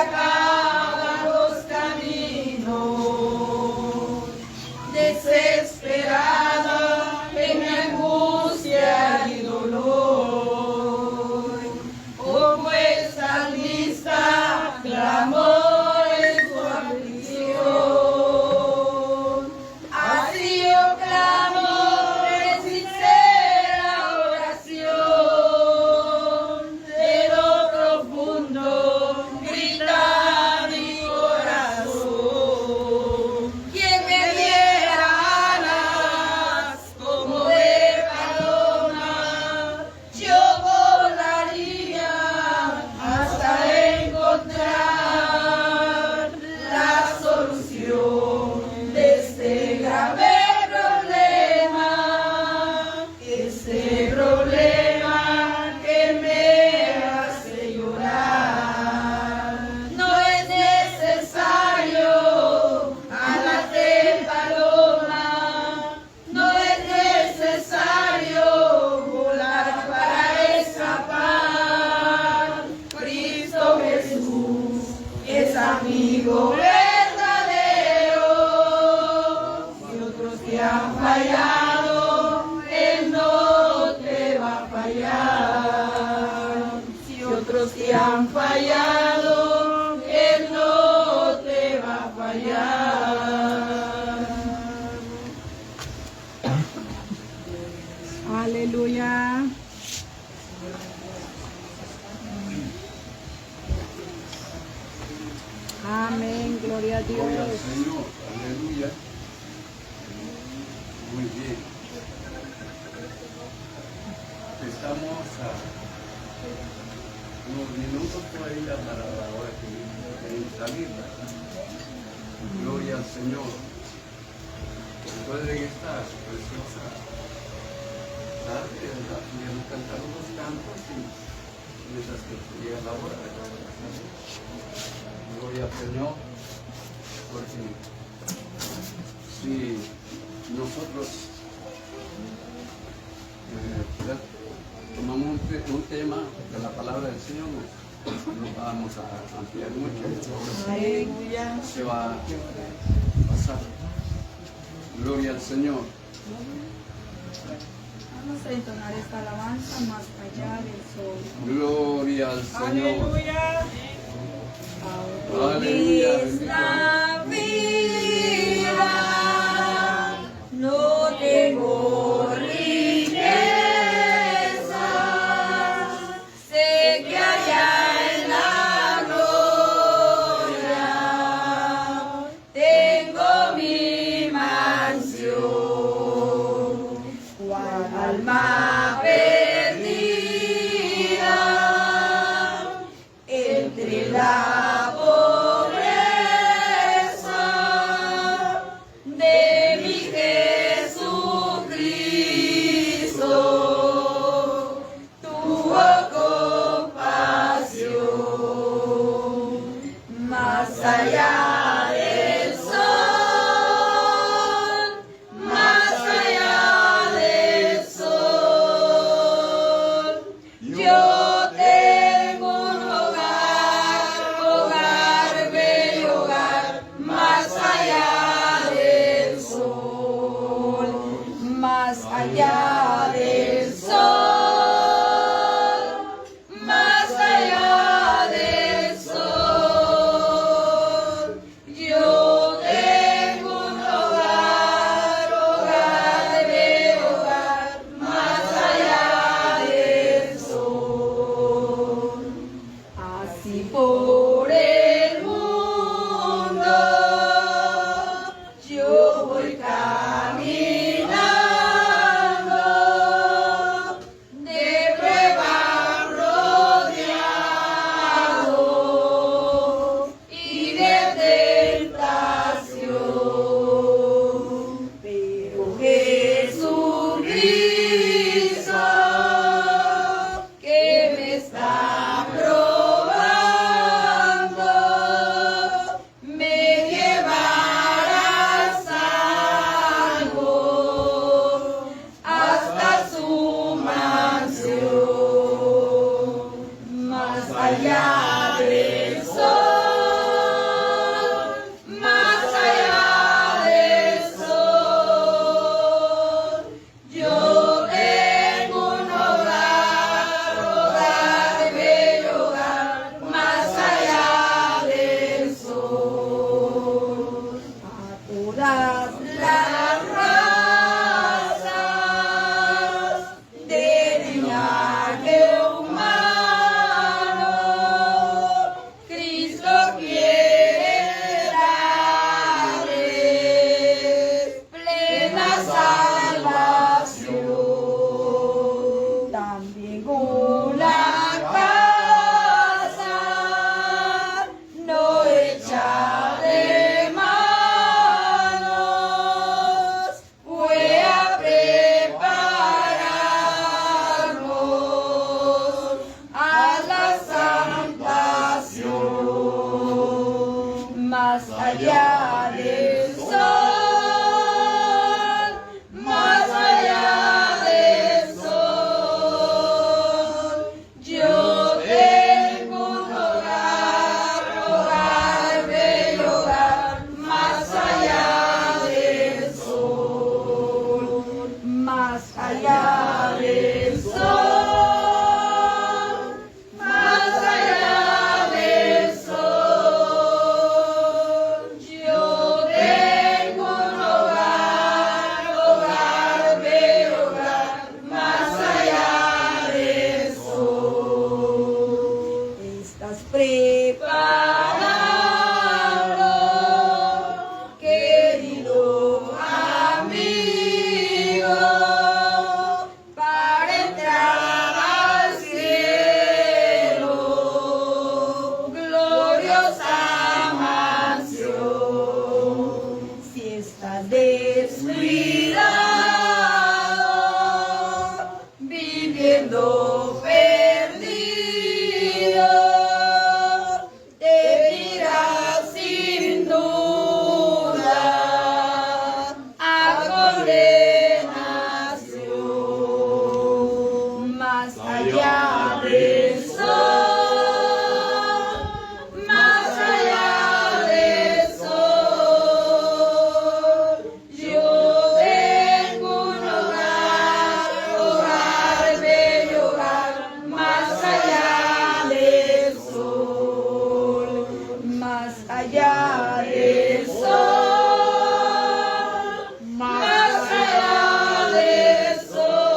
acaban los caminos, desesperada en mi angustia y dolor, como el salmista clamó en su aflicción. Así yo clamo en sincera oración, de lo profundo grita mi corazón. Quien me diera alas como de paloma, yo volaría hasta encontrar la solución de este grave problema que me hace llorar. No es necesario alas de paloma, no es necesario volar para escapar. Cristo Jesús es amigo verdadero. Si otros te han fallado, Él no te va a fallar. Si otros te han fallado, Él no te va a fallar. Aleluya. Amén, gloria a Gloria al Dios. Señor, aleluya. Muy bien. Estamos a unos minutos todavía para la hora que queremos salir, ¿verdad? Gloria al Señor. Después de esta preciosa tarde, ¿verdad? Podríamos cantar unos cantos y mientras que llega la hora, ¿verdad? Gloria al Señor, porque si nosotros tomamos un tema de la palabra del Señor, no vamos a ampliar mucho, Aleluya. se va a pasar. Gloria al Señor. Vamos a entonar esta alabanza más allá del sol. Gloria al Señor. Aleluya. Aleluya. Esta vida no tengo riqueza, sé que allá en la gloria tengo mi mansión. Cual alma perdida entre la pobreza de mi Jesucristo, tuvo compasión. Más allá del sol, más allá del sol, yo tengo un hogar, bello hogar, más allá del sol, más allá del sol, más allá del sol, yo tengo un hogar, bello hogar, más allá del sol. Así por el mundo yo voy caminando, de prueba rodeado y de tentación, pero Jesucristo que me está probando me llevará salvo hasta su mansión. Más allá del sol, allá del sol, más allá del sol. Yo tengo un hogar, hogar, bello hogar, más allá del sol, más allá del sol, más allá del sol.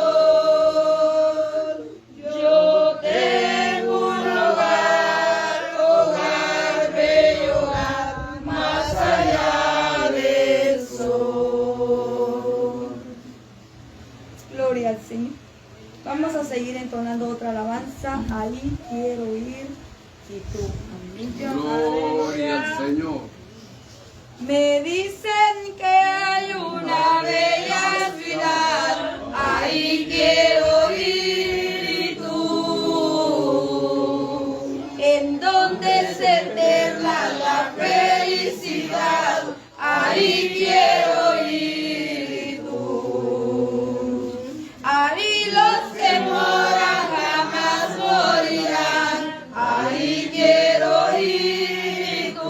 Yo tengo un hogar, hogar, bello hogar, más allá del sol. Gloria al Señor. Vamos a seguir entonando otra alabanza. Ahí quiero ir. Y tú. Amén. Gloria al Señor. Me dicen que hay una bella ciudad, ahí quiero ir, y tú, en donde se eterna la felicidad, ahí quiero ir, y tú, ahí los que moran jamás morirán, ahí quiero ir, y tú,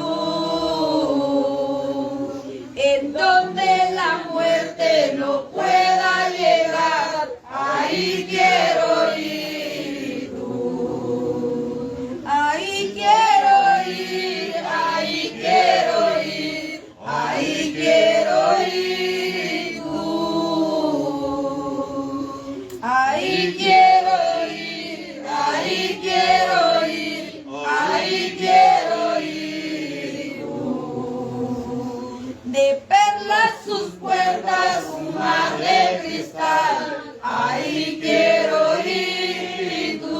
en donde la muerte no pueda llegar, ahí quiero ir, y tú, ahí quiero ir, ahí quiero ir, ahí quiero ir, y tú, ahí quiero ir, ahí quiero ir, ahí quiero ir, y tú. De perlas sus puertas, un mar de cristal, ahí quiero ir, y tú.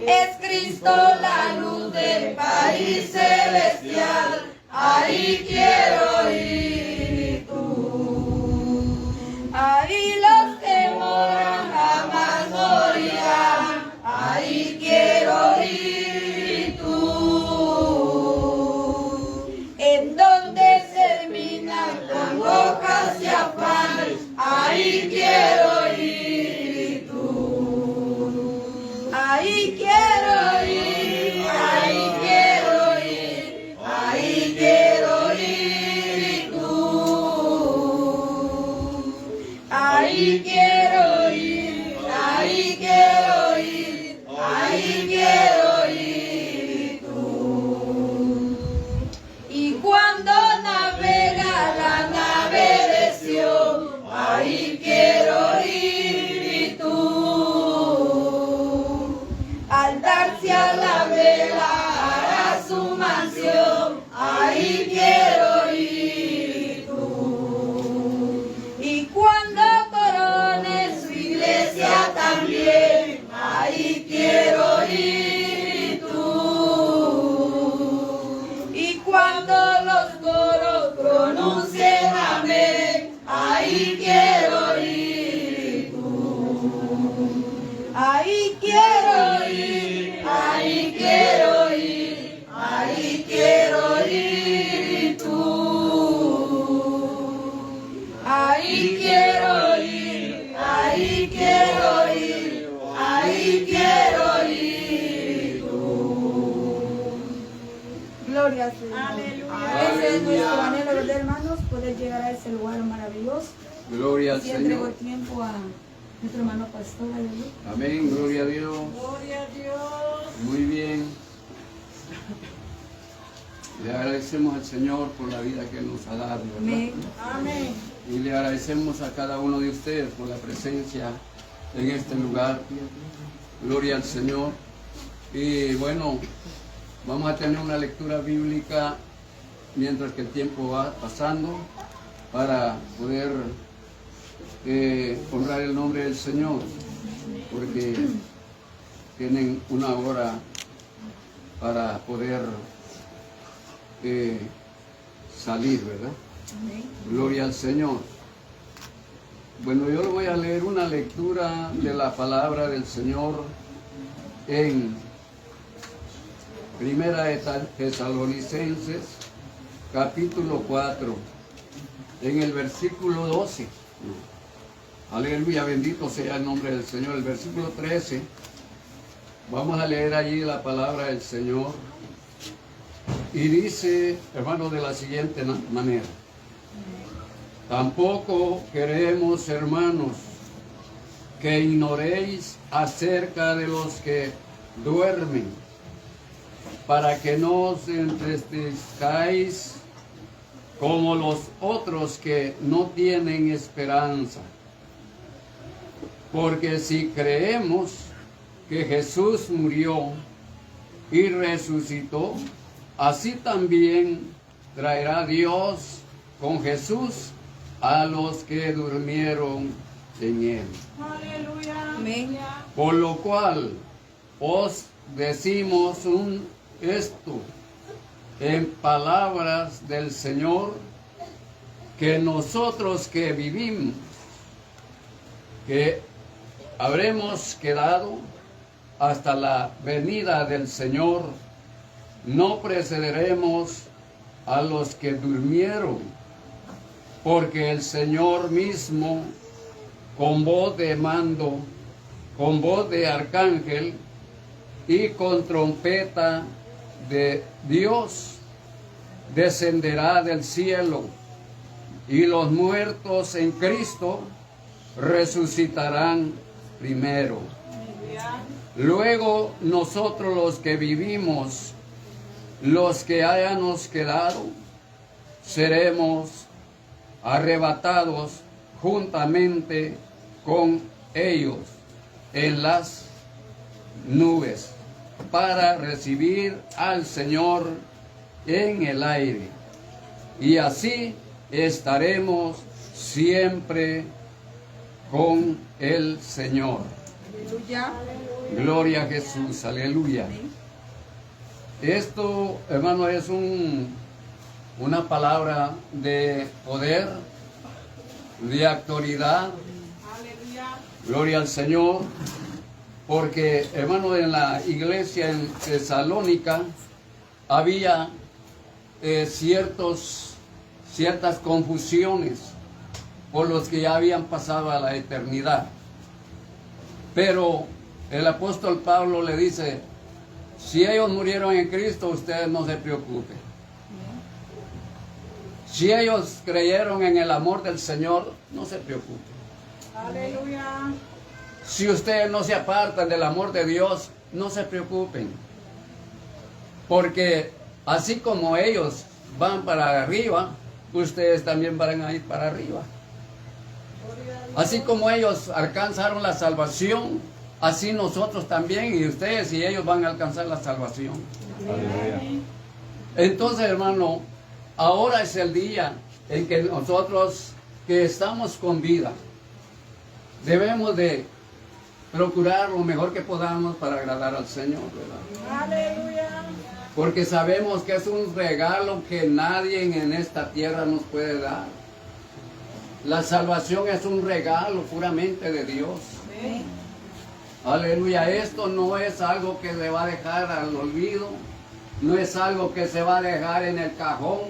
Es Cristo la luz del país celestial, ahí quiero ir, y tú. Ahí los que moran jamás morirán, ahí quiero ir, y tú. En donde terminan con hojas y afán, ahí quiero ir, y tú. Ahí quiero ir, ahí quiero ir, ahí quiero ir, y tú. Ahí quiero ir, ahí quiero ir, ahí quiero ir, y tú. Y cuando navega la nave de Sion, ahí quiero ir, y tú. Al darse a la vela hará su mansión, ahí quiero ir, y tú. Y cuando corone su iglesia también, ahí quiero ir, y tú. Y cuando los coros pronuncien amén, ahí quiero ir, y tú. Ahí quiero ir, ahí quiero ir, ahí quiero ir, y tú. Ahí quiero ir, ahí quiero ir, ahí quiero ir, y tú. Gloria al Señor. Ese es nuestro anhelo, ¿verdad, hermanos? Poder llegar a ese lugar maravilloso. Gloria al Y entrego Señor. tiempo a nuestro hermano pastor. Aleluya. Amén. Gloria a Dios. Gloria a Dios. Muy bien. Le agradecemos al Señor por la vida que Él nos ha dado, ¿verdad? Amén. Amén. Y le agradecemos a cada uno de ustedes por la presencia en este lugar. Gloria al Señor. Y bueno, vamos a tener una lectura bíblica mientras que el tiempo va pasando para poder honrar el nombre del Señor, porque tienen una hora para poder salir, ¿verdad? Amén. Gloria al Señor. Bueno, yo le voy a leer una lectura de la palabra del Señor en Primera de Tesalonicenses, capítulo 4, en el versículo 12. Aleluya, bendito sea el nombre del Señor. El versículo 13, vamos a leer allí la palabra del Señor. Y dice, hermano, de la siguiente manera: tampoco queremos, hermanos, que ignoréis acerca de los que duermen, para que no os entristezcáis como los otros que no tienen esperanza. Porque si creemos que Jesús murió y resucitó, así también traerá Dios con Jesús a los que durmieron en él. Amén. Por lo cual os decimos esto en palabras del Señor, que nosotros que vivimos, que habremos quedado hasta la venida del Señor, no precederemos a los que durmieron, porque el Señor mismo, con voz de mando, con voz de arcángel y con trompeta de Dios, descenderá del cielo, y los muertos en Cristo resucitarán primero. Luego nosotros los que vivimos, los que hayamos quedado, seremos arrebatados juntamente con ellos en las nubes para recibir al Señor en el aire, y así estaremos siempre con el Señor. Aleluya. Gloria a Jesús, aleluya. Esto, hermano, es una palabra de poder, de autoridad. Gloria al Señor. Porque, hermano, en la iglesia en Tesalónica había ciertas confusiones por los que ya habían pasado a la eternidad. Pero el apóstol Pablo le dice: si ellos murieron en Cristo, ustedes no se preocupen. Si ellos creyeron en el amor del Señor, no se preocupen. Aleluya. Si ustedes no se apartan del amor de Dios, no se preocupen. Porque así como ellos van para arriba, ustedes también van a ir para arriba. Así como ellos alcanzaron la salvación, así nosotros también, y ustedes y ellos van a alcanzar la salvación. Aleluya. Entonces, hermano, ahora es el día en que nosotros que estamos con vida debemos de procurar lo mejor que podamos para agradar al Señor, ¿verdad? Aleluya. Porque sabemos que es un regalo que nadie en esta tierra nos puede dar. La salvación es un regalo puramente de Dios. Amén. Aleluya. Esto no es algo que se va a dejar al olvido, no es algo que se va a dejar en el cajón,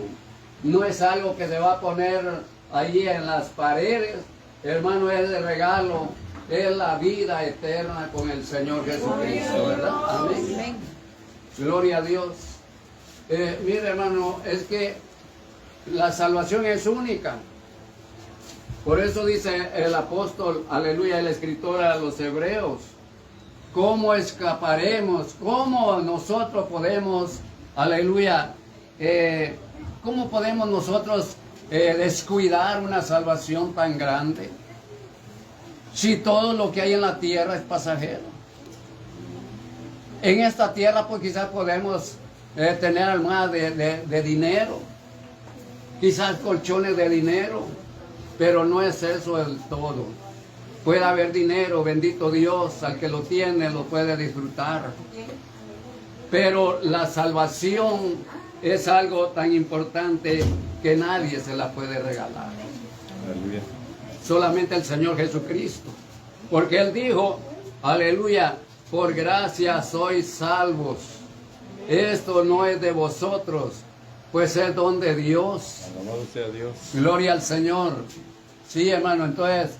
no es algo que se va a poner allí en las paredes. Hermano, es el regalo, es la vida eterna con el Señor Jesucristo, ¿verdad? Amén. Amén. Gloria a Dios. Mire, hermano, es que la salvación es única. Por eso dice el apóstol, aleluya, el escritor a los hebreos: ¿cómo escaparemos? ¿Cómo nosotros podemos, aleluya, cómo podemos nosotros descuidar una salvación tan grande? Si todo lo que hay en la tierra es pasajero. En esta tierra pues quizás podemos tener almohadas de dinero, quizás colchones de dinero, pero no es eso el todo. Puede haber dinero, bendito Dios, al que lo tiene lo puede disfrutar. Pero la salvación es algo tan importante que nadie se la puede regalar. Aleluya. Solamente el Señor Jesucristo. Porque Él dijo, aleluya, por gracia sois salvos. Esto no es de vosotros, pues es don de Dios. Alabado sea Dios. Gloria al Señor. Sí, hermano, entonces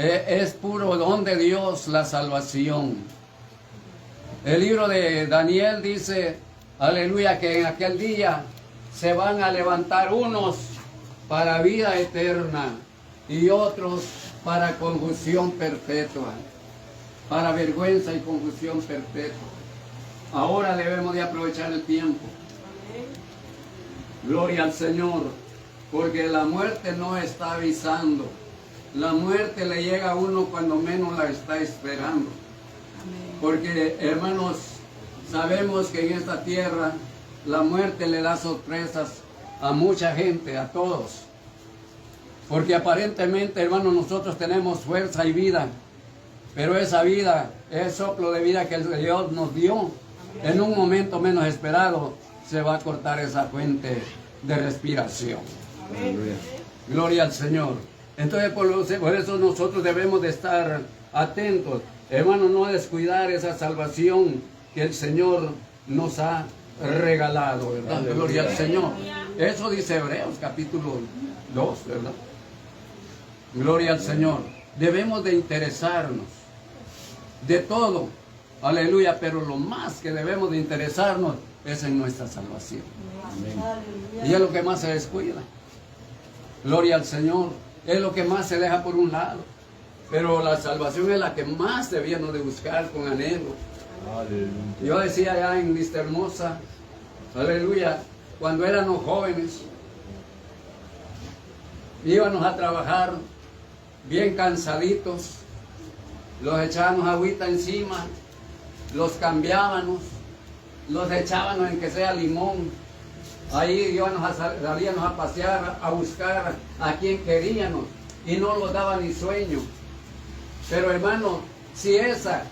Es puro don de Dios la salvación. El libro de Daniel dice, aleluya, que en aquel día se van a levantar unos para vida eterna y otros para confusión perpetua, para vergüenza y confusión perpetua. Ahora debemos de aprovechar el tiempo. Gloria al Señor, porque la muerte no está avisando. La muerte le llega a uno cuando menos la está esperando. Porque, hermanos, sabemos que en esta tierra la muerte le da sorpresas a mucha gente, a todos. Porque aparentemente, hermanos, nosotros tenemos fuerza y vida, pero esa vida, ese soplo de vida que el Dios nos dio, en un momento menos esperado, se va a cortar esa fuente de respiración. Aleluya. Gloria al Señor. Entonces, por eso nosotros debemos de estar atentos. Hermano, no descuidar esa salvación que el Señor nos ha regalado, ¿verdad? Aleluya. Gloria al Señor. Eso dice Hebreos capítulo 2, ¿verdad? Gloria al Señor. Debemos de interesarnos de todo. Aleluya. Pero lo más que debemos de interesarnos es en nuestra salvación. Y es lo que más se descuida. Gloria al Señor. Es lo que más se deja por un lado. Pero la salvación es la que más debíamos de buscar con anhelo. Aleluya. Yo decía allá en Vista Hermosa, aleluya, cuando éramos jóvenes, íbamos a trabajar bien cansaditos, los echábamos agüita encima, los cambiábamos, los echábamos en que sea limón. Ahí salíamos a pasear, a buscar a quien queríamos y no nos daba ni sueño. Pero hermano, si esa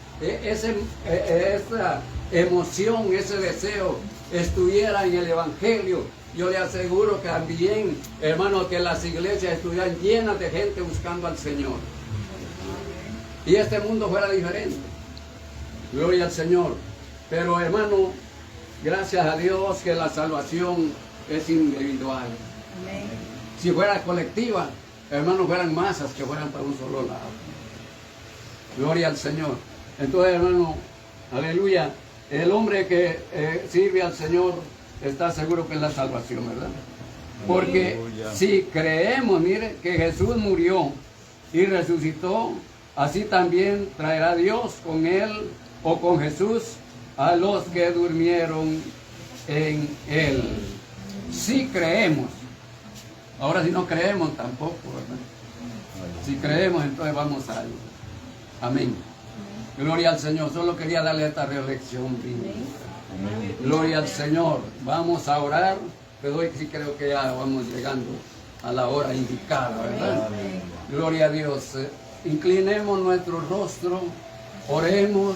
emoción, ese deseo estuviera en el Evangelio, yo le aseguro que también, hermano, que las iglesias estuvieran llenas de gente buscando al Señor. Y este mundo fuera diferente. Gloria al Señor. Pero hermano, gracias a Dios que la salvación es individual. Si fuera colectiva, hermanos, fueran masas que fueran para un solo lado. Gloria al Señor. Entonces, hermano, aleluya, el hombre que sirve al Señor está seguro que es la salvación, ¿verdad? Porque Aleluya. si creemos, mire, que Jesús murió y resucitó, así también traerá Dios con él o con Jesús a los que durmieron en él. Si creemos. Ahora si no creemos tampoco, ¿verdad? Si creemos, entonces vamos a algo. Amén. Gloria al Señor. Solo quería darle esta reflexión bíblica. Gloria al Señor. Vamos a orar, pero hoy sí creo que ya vamos llegando a la hora indicada, ¿verdad? Gloria a Dios. Inclinemos nuestro rostro, oremos,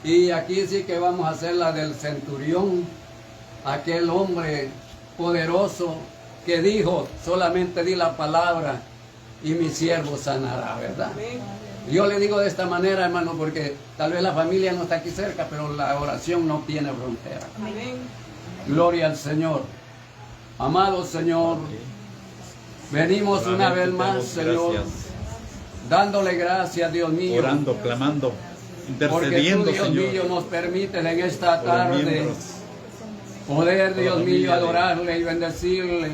y aquí sí que vamos a hacer la del centurión, aquel hombre poderoso que dijo, solamente di la palabra y mi siervo sanará, ¿verdad? Yo le digo de esta manera, hermano, porque tal vez la familia no está aquí cerca, pero la oración no tiene frontera. Gloria al Señor. Amado Señor, venimos una vez más, Señor, dándole gracias, Dios mío, orando, clamando, porque tú, intercediendo, Dios Señor, mío, nos permites en esta por los tarde miembros, poder, por Dios la mío, familia de- adorarle y bendecirle,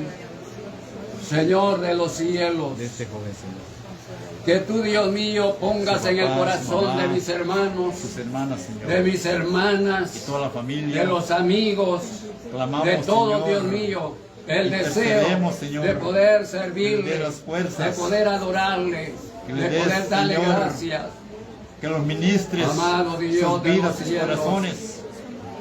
Señor de los cielos. de este joven, Señor. Que tú, Dios mío, pongas Su en el papá, corazón su mamá, de mis hermanos, sus hermanas, Señor, de mis hermanas, y toda la familia, de los amigos, clamamos, de todos, Señor, Dios mío, el deseo intercedemos, Señor, de poder que servirle, le dé las fuerzas, de poder adorarle, que le de des, poder darle Señor, gracias. que los ministres, Amado Dios sus de vidas, los sus cielos, corazones,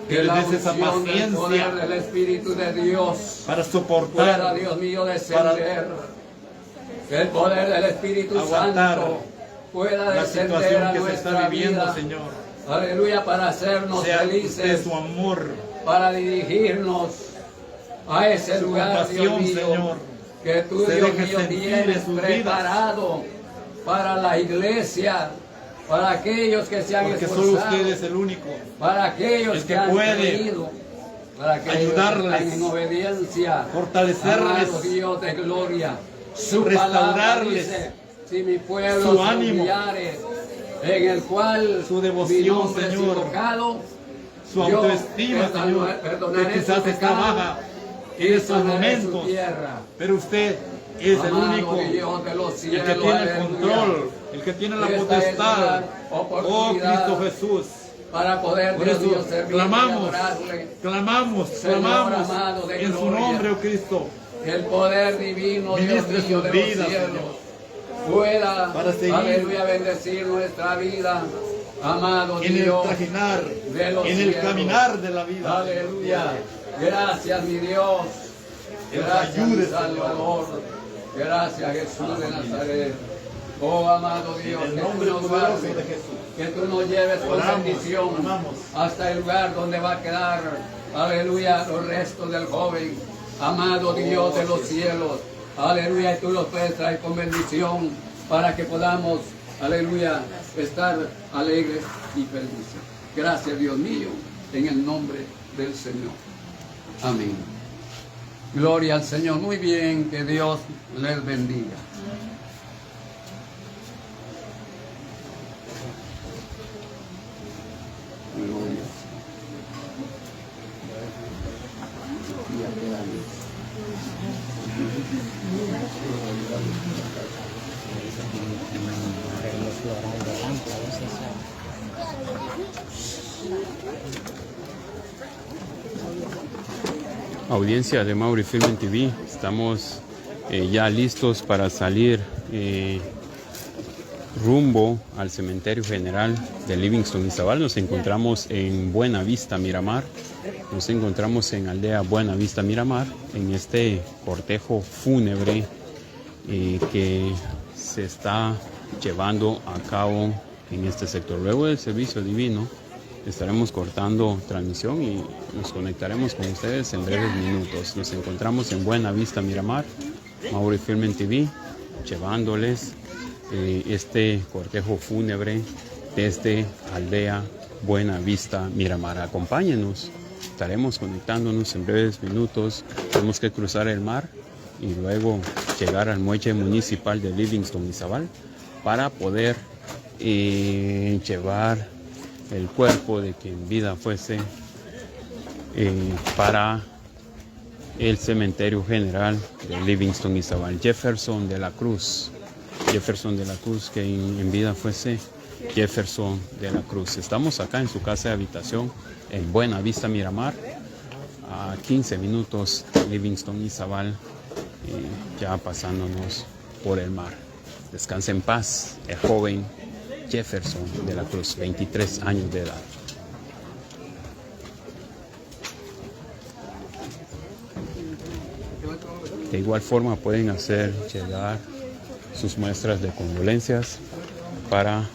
que Que les la des esa unción del poder paciencia del Espíritu de Dios para pueda, soportar, Dios mío, descender. Que el poder del Espíritu aguantar Santo pueda la descender situación a que se nuestra está viviendo, vida. Señor. Aleluya, para hacernos Sea usted felices, su amor, para dirigirnos a ese su lugar, Dios compasión, mío, Señor. que tú, Se Dios deje mío, sentir tienes en sus vidas. preparado para la iglesia, para aquellos que se han Porque solo esforzado, usted es el único, para aquellos el que que han puede creído, para aquellos ayudarles, que están en obediencia, fortalecerles, amado Dios de gloria. Su restaurarles, palabra dice Si mi pueblo su se ánimo, humillare, en el cual su devoción, mi nombre es Señor, invocado, su yo autoestima, Señor, perdonaré que quizás su está pecado baja y en estos sanaré su momentos, tierra. pero usted es el Amado único, Dios de los el cielos, que tiene el aleluya. control, el que tiene la Esta es potestad. la Oh oportunidad Cristo Jesús. para poder Por Dios mío, eso servirle y clamamos, adorarle. clamamos, Señor clamamos amado de en su gloria. nombre, oh Cristo. El poder divino, Dios Ministre mío, sus de vidas, los cielos, Señor, pueda, para seguir aleluya, bendecir nuestra vida, amado en el Dios, trajinar, de los en el cielos. caminar de la vida. Aleluya. Gracias, mi Dios. Que nos Gracias, mi ayude, Salvador. Gracias, Jesús de Nazaret. Oh, amado Dios, En el que nombre tú nos poderoso guardes, de Jesús. que tú nos lleves con Oramos, bendición oramos. hasta el lugar donde va a quedar, aleluya, los restos del joven. Amado Dios de los cielos, aleluya, y tú los puedes traer con bendición para que podamos, aleluya, estar alegres y felices. Gracias, Dios mío, en el nombre del Señor. Amén. Gloria al Señor. Muy bien, que Dios les bendiga. Gloria. Audiencia de Mauri Film TV, estamos ya listos para salir rumbo al cementerio general de Livingston, Izabal. Nos encontramos en Buenavista, Miramar. Nos encontramos en aldea Buenavista, Miramar, en este cortejo fúnebre que se está llevando a cabo en este sector. Luego del servicio divino estaremos cortando transmisión y nos conectaremos con ustedes en breves minutos. Nos encontramos en Buenavista, Miramar, Mauri Film TV, llevándoles este cortejo fúnebre desde aldea Buenavista, Miramar. Acompáñenos, estaremos conectándonos en breves minutos. Tenemos que cruzar el mar y luego llegar al muelle municipal de Livingston, Izabal, para poder llevar el cuerpo de quien vida fuese para el cementerio general de Livingston, Izabal. Jefferson de la Cruz, que en vida fuese Jefferson de la Cruz. Estamos acá en su casa de habitación en Buenavista, Miramar, a 15 minutos de Livingston, Izabal, ya pasándonos por el mar. Descanse en paz el joven Jefferson de la Cruz, 23 años de edad. De igual forma pueden hacer llegar sus muestras de condolencias para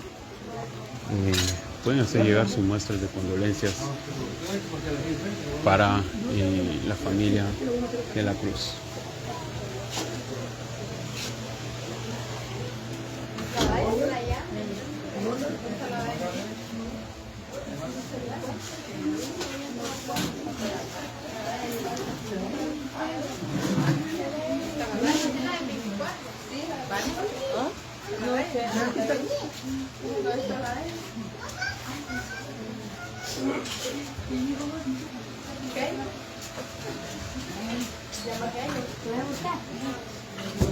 la familia de la Cruz.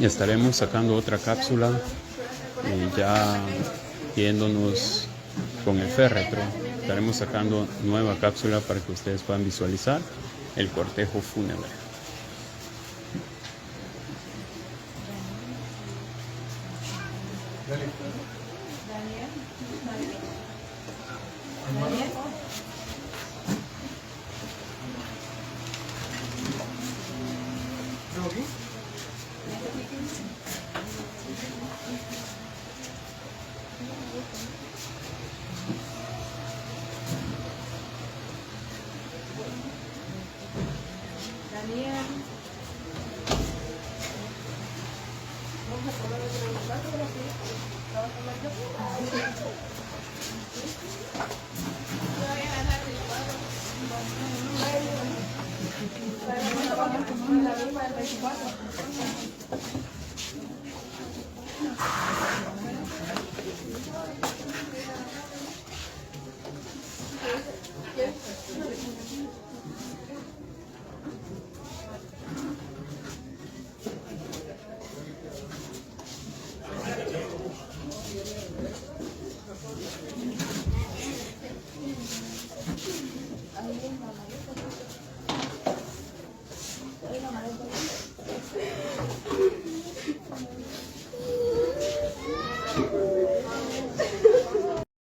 Y estaremos sacando otra cápsula ya yéndonos con el féretro. Estaremos sacando nueva cápsula para que ustedes puedan visualizar el cortejo fúnebre. La misma del 24.